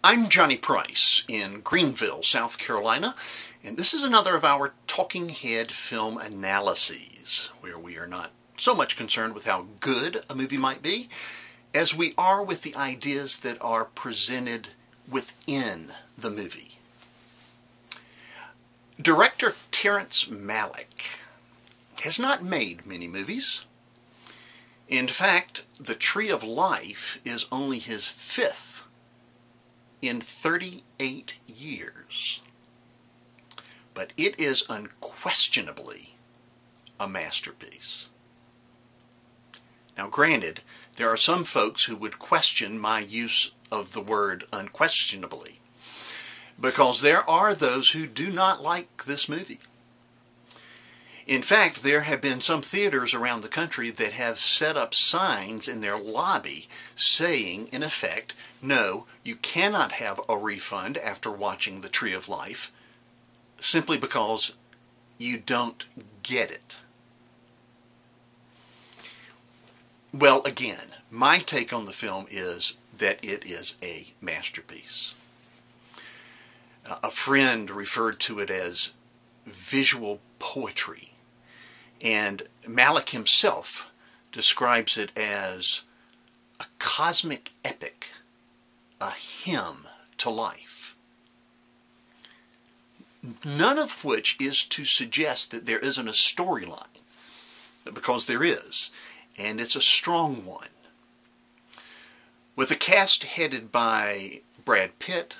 I'm Johnny Price in Greenville, South Carolina, and this is another of our Talking Head film analyses, where we are not so much concerned with how good a movie might be, as we are with the ideas that are presented within the movie. Director Terrence Malick has not made many movies. In fact, The Tree of Life is only his fifth in 38 years. But it is unquestionably a masterpiece. Now granted, there are some folks who would question my use of the word unquestionably, because there are those who do not like this movie. In fact, there have been some theaters around the country that have set up signs in their lobby saying, in effect, no, you cannot have a refund after watching The Tree of Life, simply because you don't get it. Well, again, my take on the film is that it is a masterpiece. A friend referred to it as visual poetry, and Malick himself describes it as a cosmic epic, a hymn to life. None of which is to suggest that there isn't a storyline, because there is, and it's a strong one. With a cast headed by Brad Pitt,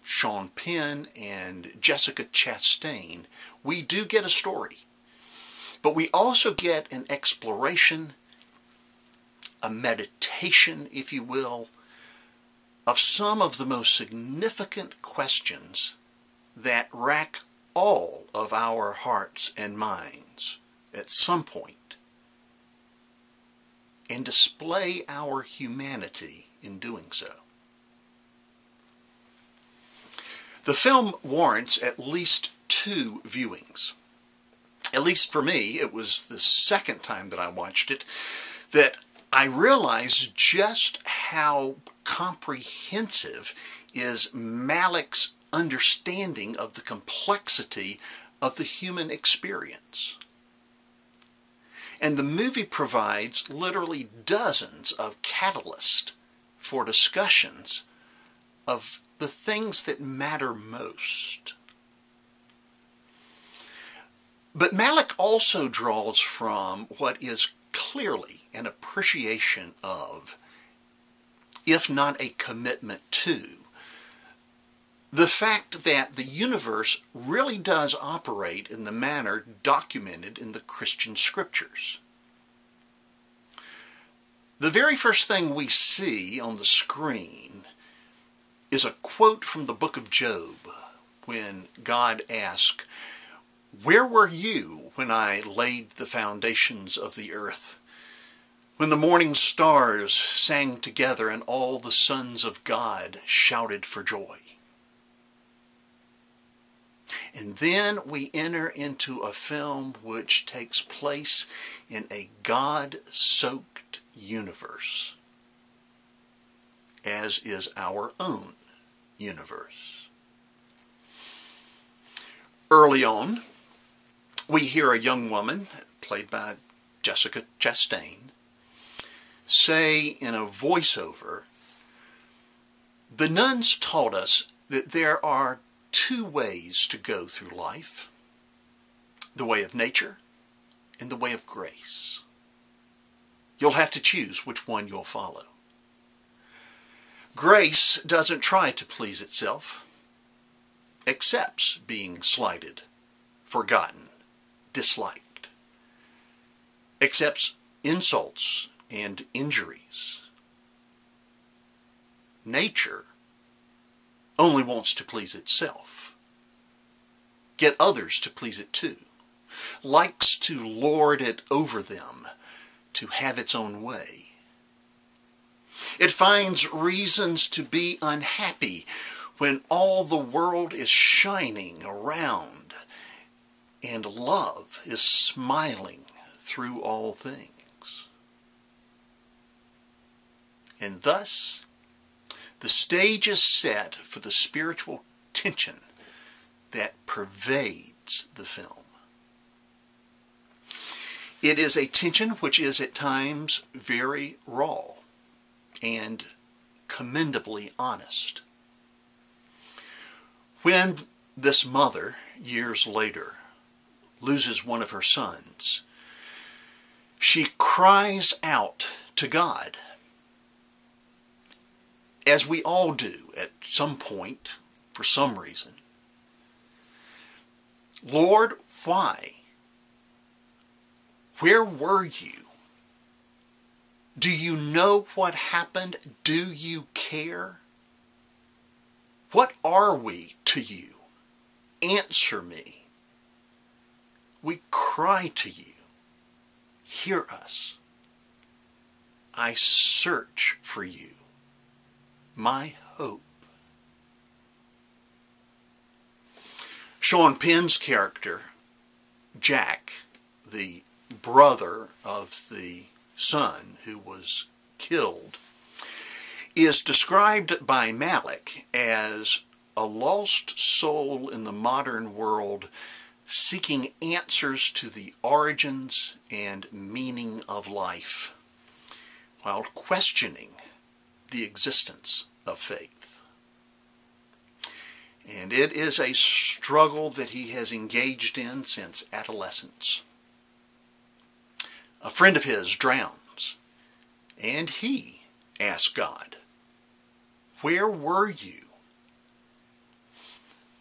Sean Penn, and Jessica Chastain, we do get a story. But we also get an exploration, a meditation, if you will, of some of the most significant questions that rack all of our hearts and minds at some point, and display our humanity in doing so. The film warrants at least 2 viewings. At least for me, it was the second time that I watched it that I realized just how comprehensive is Malick's understanding of the complexity of the human experience. And the movie provides literally dozens of catalysts for discussions of the things that matter most. But Malick also draws from what is clearly an appreciation of, if not a commitment to, the fact that the universe really does operate in the manner documented in the Christian scriptures. The very first thing we see on the screen is a quote from the book of Job, when God asks, "Where were you when I laid the foundations of the earth? When the morning stars sang together and all the sons of God shouted for joy?" And then we enter into a film which takes place in a God-soaked universe, as is our own universe. Early on, we hear a young woman, played by Jessica Chastain, say in a voiceover, "The nuns taught us that there are 2 ways to go through life, the way of nature and the way of grace. You'll have to choose which one you'll follow. Grace doesn't try to please itself, accepts being slighted, forgotten, disliked, accepts insults and injuries. Nature only wants to please itself, get others to please it too, likes to lord it over them, to have its own way. It finds reasons to be unhappy when all the world is shining around and love is smiling through all things. And thus, The stage is set for the spiritual tension that pervades the film. It is a tension which is at times very raw and commendably honest. When this mother, years later, loses one of her sons, she cries out to God, as we all do at some point, for some reason. Lord, why? Where were you? Do you know what happened? Do you care? What are we to you? Answer me. We cry to you. Hear us. I search for you, my hope. Sean Penn's character, Jack, the brother of the son who was killed, is described by Malick as a lost soul in the modern world seeking answers to the origins and meaning of life while questioning the existence of faith. And it is a struggle that he has engaged in since adolescence. A friend of his drowns, and he asks God, where were you?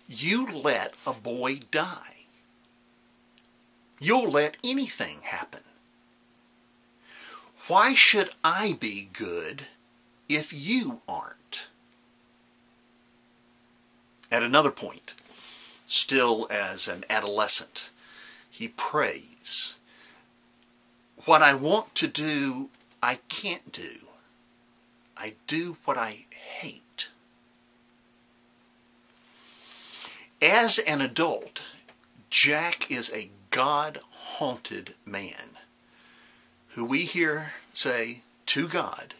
You let a boy die. You'll let anything happen. Why should I be good if you aren't? At another point, still as an adolescent, he prays, what I want to do, I can't do. I do what I hate. As an adult, Jack is a God-haunted man who we hear say to God,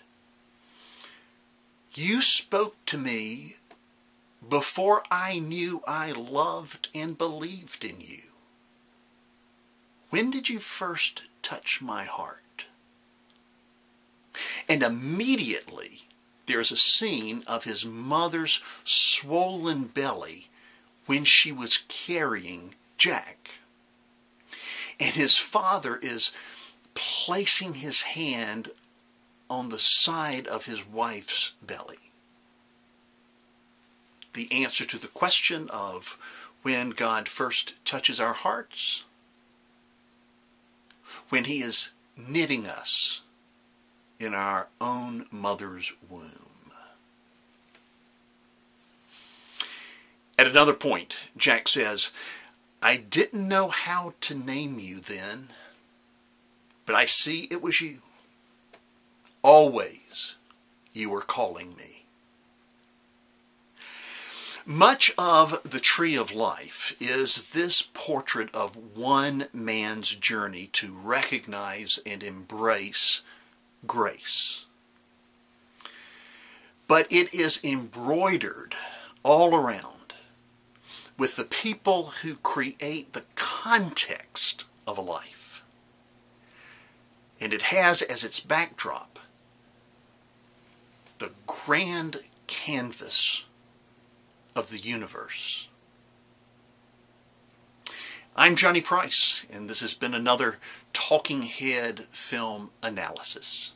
you spoke to me before I knew I loved and believed in you. When did you first touch my heart? And immediately there's a scene of his mother's swollen belly when she was carrying Jack. And his father is placing his hand on the side of his wife's belly. The answer to the question of when God first touches our hearts, when he is knitting us in our own mother's womb. At another point, Jack says, I didn't know how to name you then, but I see it was you. Always you were calling me. Much of the Tree of Life is this portrait of one man's journey to recognize and embrace grace. But it is embroidered all around with the people who create the context of a life. And it has as its backdrop the grand canvas of the universe. I'm Johnny Price, and this has been another Talking Head Film Analysis.